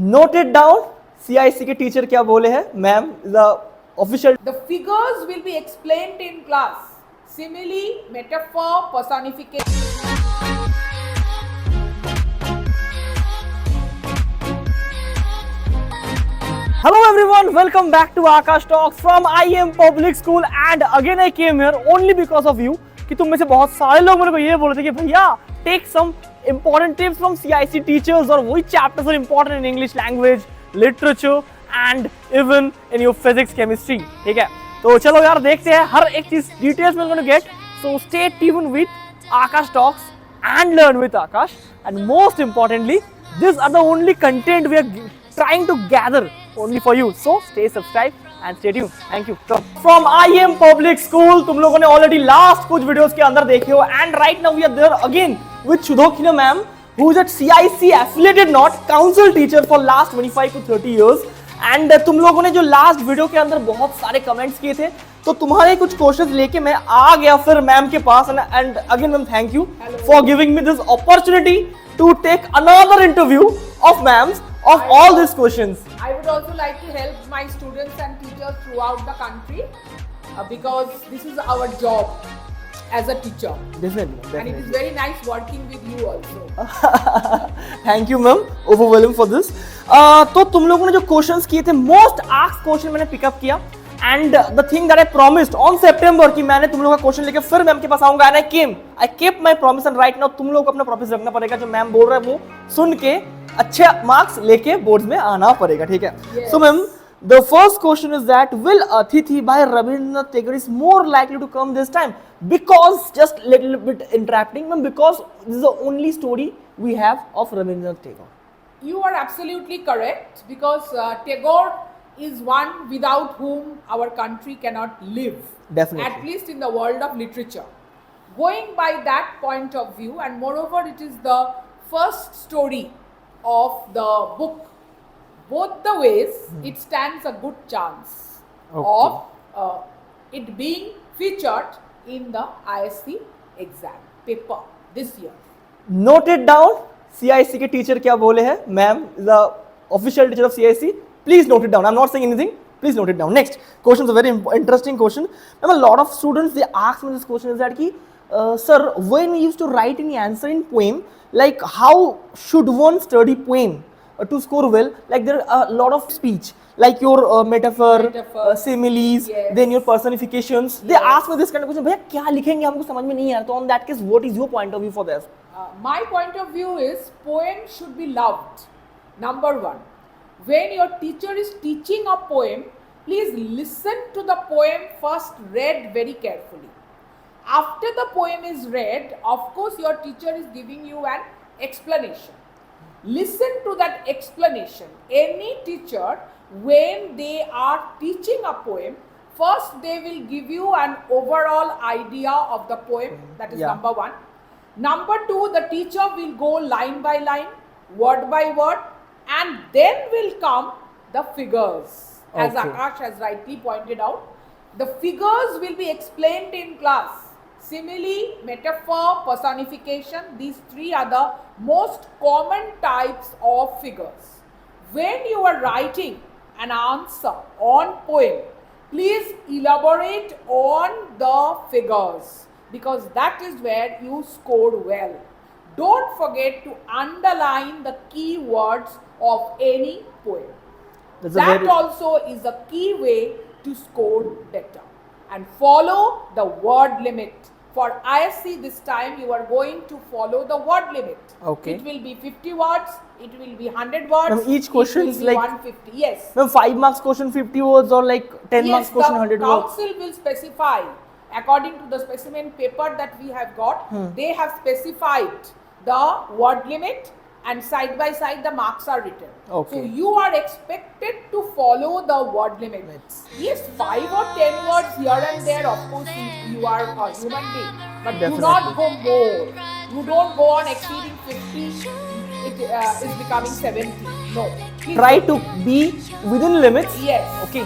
Noted down. CIC के teacher क्या बोले हैं ma'am? The official. The figures will be explained in class. Simile, metaphor, personification. Hello everyone, welcome back to Akash Talks from IM Public School and again I came here only because of you कि तुम में से बहुत सारे लोग मेरे को ये बोल रहे थे कि भैया take some important tips from CIC teachers और वही chapters are important in English language, literature and even in your physics, chemistry. ठीक है, तो चलो यार देखते हैं हर एक चीज डिटेल्स में going to get. So stay tuned with Akash Talks and learn with Akash. And most importantly, these are the only content we are trying to gather only for you. So stay subscribed and stay tuned. Thank you. So from IM Public School, तुम लोगों ने already last कुछ videos के अंदर देखे हो and right now we are there again with Shudhokhina ma'am, who is at CIC affiliated, not council teacher for last 25 to 30 years. And तुम लोगों ने जो last video के अंदर बहुत सारे comments किए थे, तो तुम्हारे कुछ क्वेश्चंस लेके मैं आ गया फिर मैम के पास and again ma'am thank you for giving me this opportunity to take another interview of ma'ams of all these questions. I would also like to help my students and teachers throughout the country because this is our job as a teacher. Definitely. And it is very nice working with you also. Thank you ma'am, overwhelming for this. तो तुम लोगों ने जो questions किए थे, most asked question मैंने pickup किया and the thing that I promised on सितंबर कि मैंने तुम लोगों का क्वेश्चन लेके फिर मैम के पास आऊंगा and I keep my promise and right now तुम लोगों को अपना प्रॉमिस रखना पड़ेगा. जो मैम बोल रहा है वो सुन के अच्छे मार्क्स लेके बोर्ड्स में आना पड़ेगा. ठीक है, so ma'am the first question is that will Athithi by Rabindranath Tagore is more likely to come this time? Because just little bit interrupting ma'am, because this is the only story we have of Rabindranath Tagore. You are absolutely correct because Tagore is one without whom our country cannot live. Definitely. At least in the world of literature. Going by that point of view, and moreover it is the first story of the book. Both the ways, it stands a good chance of it being featured in the ISC exam paper this year. Note it down. CIC के teacher क्या बोले हैं ma'am? The official teacher of CIC. Please note it down. I'm not saying anything. Please note it down. Next question is a very interesting question. Now, a lot of students they ask me this question is that ki, sir, when we used to write any answer in poem, like how should one study poem to score well? Like there are a lot of speech, like your metaphor, similes, yes. Then your personifications. They ask me this kind of question. भैया क्या लिखेंगे हमको समझ में नहीं आ रहा. तो on that case, what is your point of view for this? My point of view is poem should be loved. Number one, when your teacher is teaching a poem, please listen to the poem first read very carefully. After the poem is read, of course your teacher is giving you an explanation. Listen to that explanation. Any teacher, when they are teaching a poem, first they will give you an overall idea of the poem. That is number one. Number two, the teacher will go line by line, word by word, and then will come the figures. As Akash has rightly pointed out, the figures will be explained in class. Simile, metaphor, personification, these three are the most common types of figures. When you are writing an answer on poem, please elaborate on the figures because that is where you scored well. Don't forget to underline the key words of any poem. That also is a key way to score better. And follow the word limit. For ISC this time you are going to follow the word limit. Okay. It will be 50 words, it will be 100 words. Ma'am, each question is like 150. Yes. Ma'am, 5 marks question 50 words or like 10 marks question 100 words? Yes, the council will specify according to the specimen paper that we have got. They have specified the word limit and side by side the marks are written. Okay. So you are expected to follow the word limit. Yes, 5 or 10 words here and there, of course you are a human being, but Definitely. do not go more. You don't go on exceeding 50, it is becoming 70. No. Please Try to be within limits. Yes. Okay.